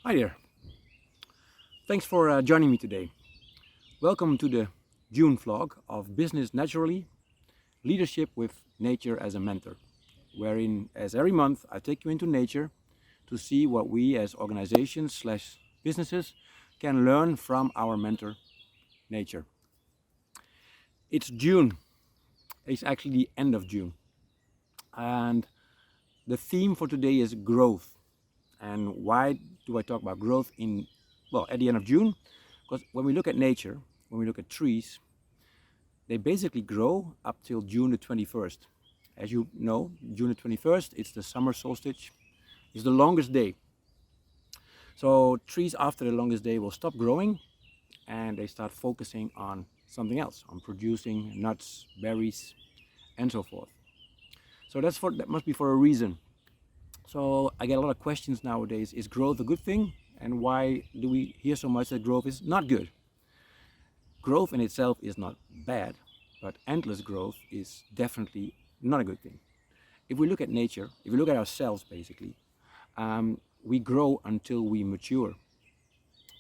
Hi there. Thanks for joining me today. Welcome to the June vlog of Business Naturally, Leadership with Nature as a Mentor, wherein as every month I take you into nature to see what we as organizations slash businesses can learn from our mentor, nature. It's June. It's actually the end of June. And the theme for today is growth. And why do I talk about growth at the end of June? Because when we look at nature, when we look at trees, they basically grow up till June the 21st. As you know, June the 21st, it's the summer solstice, it's the longest day. So trees after the longest day will stop growing and they start focusing on something else, on producing nuts, berries, and so forth. So that must be for a reason. So I get a lot of questions nowadays, is growth a good thing? And why do we hear so much that growth is not good? Growth in itself is not bad, but endless growth is definitely not a good thing. If we look at nature, if we look at ourselves basically, we grow until we mature.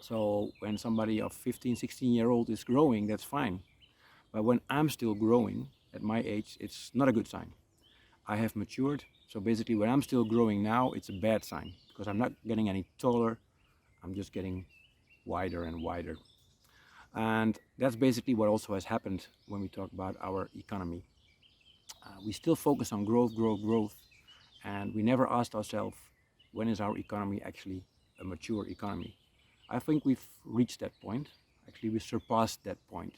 So when somebody of 15, 16-year-old is growing, that's fine. But when I'm still growing at my age, it's not a good sign. I have matured. So basically when I'm still growing now, it's a bad sign because I'm not getting any taller. I'm just getting wider and wider. And that's basically what also has happened when we talk about our economy. We still focus on growth, growth, growth, and we never asked ourselves, when is our economy actually a mature economy? I think we've reached that point. Actually, we surpassed that point.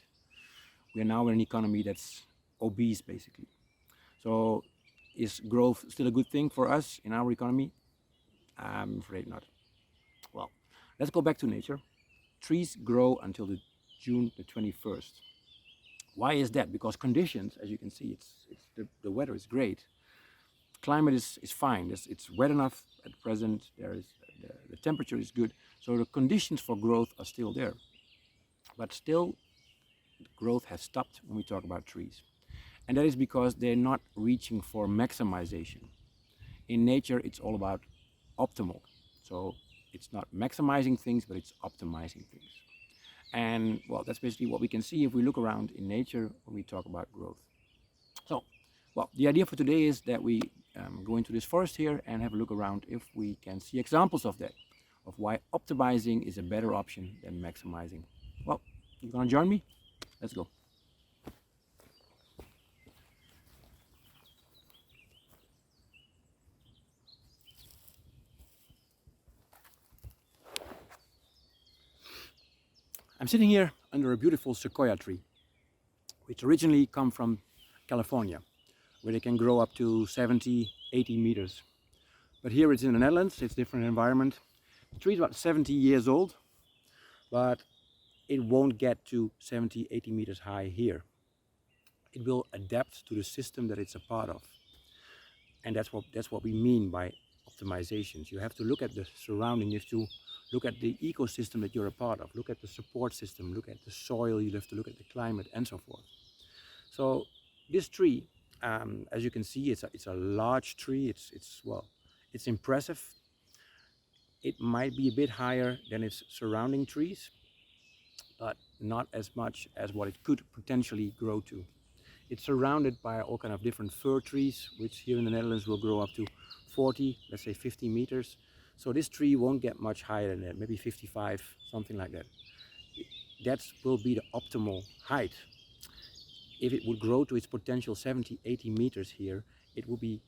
We are now in an economy that's obese, basically. So is growth still a good thing for us in our economy? I'm afraid not. Well, let's go back to nature. Trees grow until June the 21st. Why is that? Because conditions, as you can see, the weather is great. Climate is fine. It's wet enough at present. The temperature is good. So the conditions for growth are still there. But still, growth has stopped when we talk about trees. And that is because they're not reaching for maximization. In nature, it's all about optimal. So it's not maximizing things, but it's optimizing things. And well, that's basically what we can see if we look around in nature when we talk about growth. So, well, the idea for today is that we go into this forest here and have a look around if we can see examples of that, of why optimizing is a better option than maximizing. Well, you gonna join me? Let's go. I'm sitting here under a beautiful sequoia tree, which originally come from California, where they can grow up to 70, 80 meters. But here it's in the Netherlands, it's a different environment. The tree is about 70 years old, but it won't get to 70, 80 meters high here. It will adapt to the system that it's a part of. And that's what we mean by optimizations. You have to look at the surrounding, you have to look at the ecosystem that you're a part of, look at the support system, look at the soil, you have to look at the climate and so forth. So this tree, as you can see, it's a large tree. It's impressive. It might be a bit higher than its surrounding trees, but not as much as what it could potentially grow to. It's surrounded by all kind of different fir trees, which here in the Netherlands will grow up to 40, let's say 50 meters. So this tree won't get much higher than that, maybe 55, something like that. That will be the optimal height. If it would grow to its potential 70, 80 meters here, it would be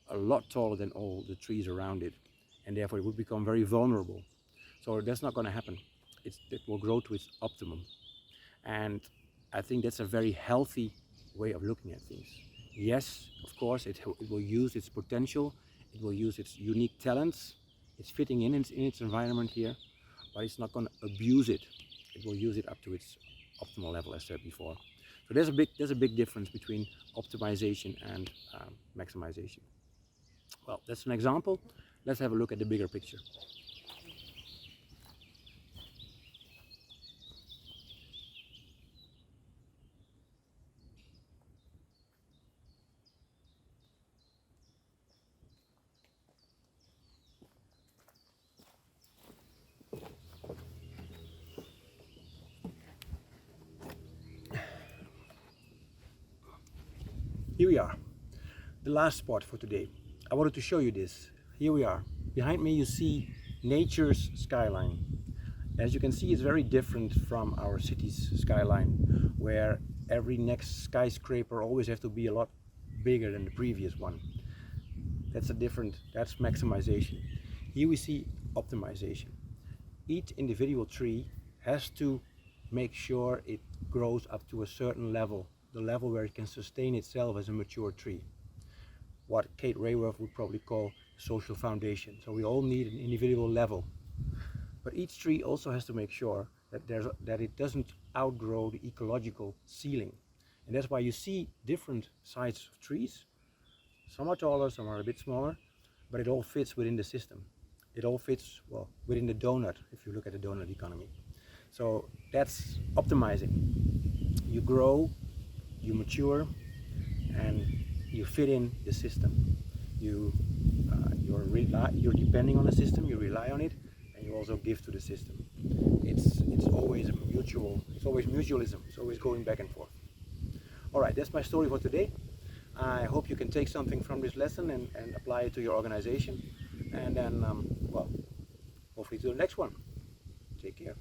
a lot taller than all the trees around it. And therefore it would become very vulnerable. So that's not going to happen. It will grow to its optimum. And I think that's a very healthy way of looking at things. Yes, of course, it will use its potential, it will use its unique talents, it's fitting in its environment here, but it's not going to abuse it. It will use it up to its optimal level, as said before. So there's a big difference between optimization and maximization. Well, that's an example. Let's have a look at the bigger picture. Here we are, the last spot for today. I wanted to show you this. Here we are. Behind me you see nature's skyline. As you can see, it's very different from our city's skyline, where every next skyscraper always has to be a lot bigger than the previous one. That's maximization. Here we see optimization. Each individual tree has to make sure it grows up to a certain level, the level where it can sustain itself as a mature tree. What Kate Raworth would probably call social foundation. So we all need an individual level. But each tree also has to make sure that it doesn't outgrow the ecological ceiling. And that's why you see different sizes of trees. Some are taller, some are a bit smaller, but it all fits within the system. It all fits, well, within the donut, if you look at the donut economy. So that's optimizing. You grow, you mature, and you fit in the system. You're depending on the system, you rely on it, and you also give to the system. It's always mutualism. It's always going back and forth. All right, that's my story for today. I hope you can take something from this lesson and apply it to your organization. And then, well, hopefully to the next one. Take care.